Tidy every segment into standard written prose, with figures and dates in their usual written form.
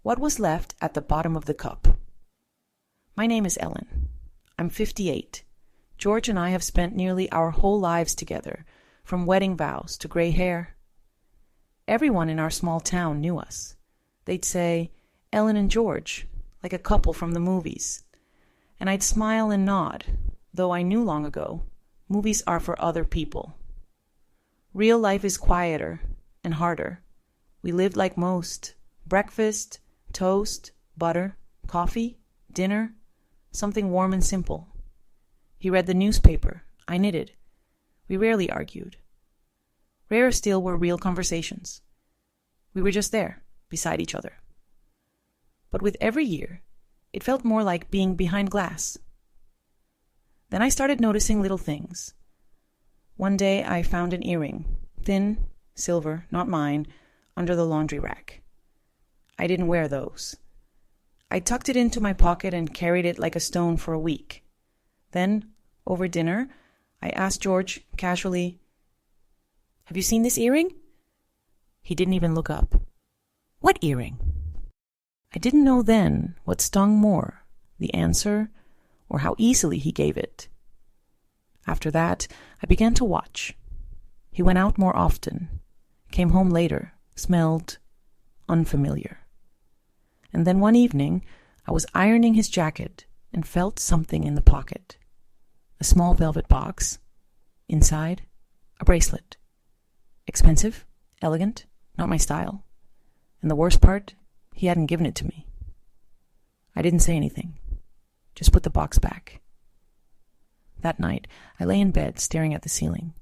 What was left at the bottom of the cup? My name is Ellen. I'm 58. George and I have spent nearly our whole lives together, from wedding vows to gray hair. Everyone in our small town knew us. They'd say, Ellen and George, like a couple from the movies. And I'd smile and nod, though I knew long ago, movies are for other people. Real life is quieter and harder. We lived like most. Breakfast, toast, butter, coffee, dinner, something warm and simple. He read the newspaper. I knitted. We rarely argued. Rarer still were real conversations. We were just there, beside each other. But with every year, it felt more like being behind glass. Then I started noticing little things. One day I found an earring, thin, silver, not mine, under the laundry rack. I didn't wear those. I tucked it into my pocket and carried it like a stone for a week. Then, over dinner, I asked George casually, "Have you seen this earring?" He didn't even look up. "What earring?" I didn't know then what stung more, the answer, or how easily he gave it. After that, I began to watch. He went out more often, came home later, smelled unfamiliar. And then one evening, I was ironing his jacket and felt something in the pocket. A small velvet box. Inside, a bracelet. Expensive, elegant, not my style. And the worst part, he hadn't given it to me. I didn't say anything, just put the box back. That night, I lay in bed staring at the ceiling.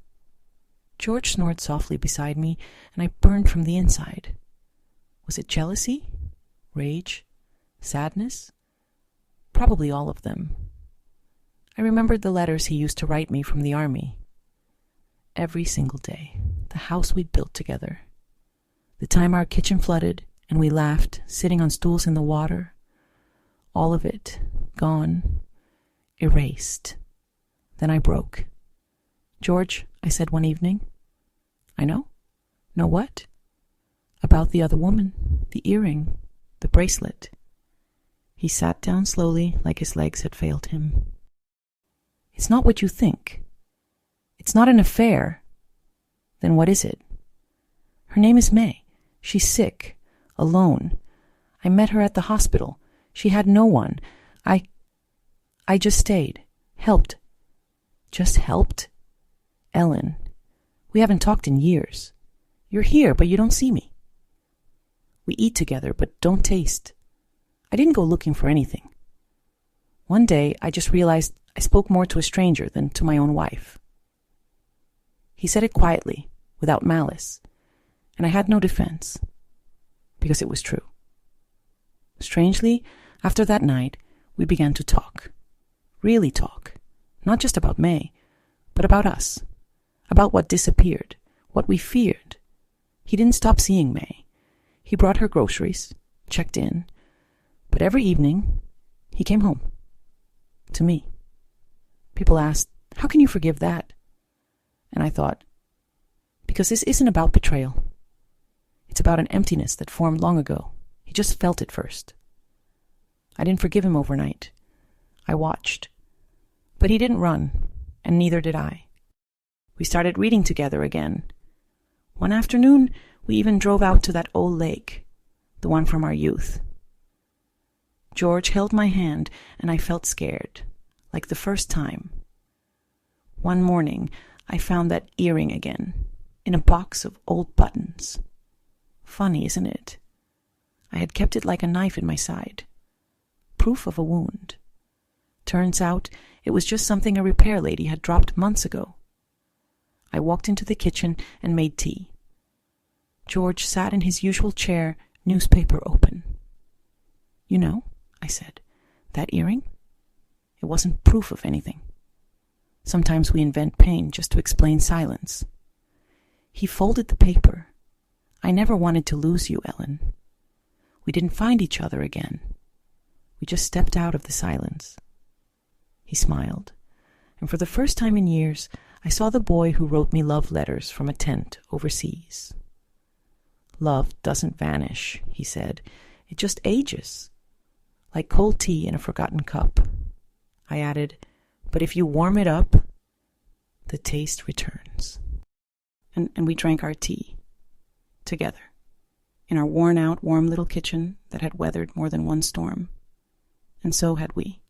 George snored softly beside me, and I burned from the inside. Was it jealousy? Rage? Sadness? Probably all of them. I remembered the letters he used to write me from the army. Every single day, the house we'd built together. The time our kitchen flooded, and we laughed, sitting on stools in the water. All of it, gone, erased. Then I broke. "George," I said one evening. "I know." "Know what?" "About the other woman, the earring, the bracelet." He sat down slowly, like his legs had failed him. "It's not what you think. It's not an affair." "Then what is it?" "Her name is May. She's sick, alone. I met her at the hospital. She had no one. I just stayed, helped." "Just helped?" "Ellen, we haven't talked in years. You're here, but you don't see me. We eat together, but don't taste. I didn't go looking for anything. One day, I just realized I spoke more to a stranger than to my own wife." He said it quietly, without malice, and I had no defense, because it was true. Strangely, after that night, we began to talk. Really talk. Not just about May, but about us. About what disappeared, what we feared. He didn't stop seeing May. He brought her groceries, checked in, but every evening, he came home. To me. People asked, "How can you forgive that?" And I thought, because this isn't about betrayal. It's about an emptiness that formed long ago. He just felt it first. I didn't forgive him overnight. I watched. But he didn't run, and neither did I. We started reading together again. One afternoon, we even drove out to that old lake, the one from our youth. George held my hand, and I felt scared, like the first time. One morning, I found that earring again, in a box of old buttons. Funny, isn't it? I had kept it like a knife in my side. Proof of a wound. Turns out, it was just something a repair lady had dropped months ago. I walked into the kitchen and made tea. George sat in his usual chair, newspaper open. "You know," I said, "that earring? It wasn't proof of anything. Sometimes we invent pain just to explain silence." He folded the paper. "I never wanted to lose you, Ellen. We didn't find each other again. We just stepped out of the silence." He smiled, and for the first time in years, I saw the boy who wrote me love letters from a tent overseas. "Love doesn't vanish," he said. It just ages, like cold tea in a forgotten cup. I added, but if you warm it up, the taste returns. And we drank our tea together in our worn-out, warm little kitchen that had weathered more than one storm. And so had we.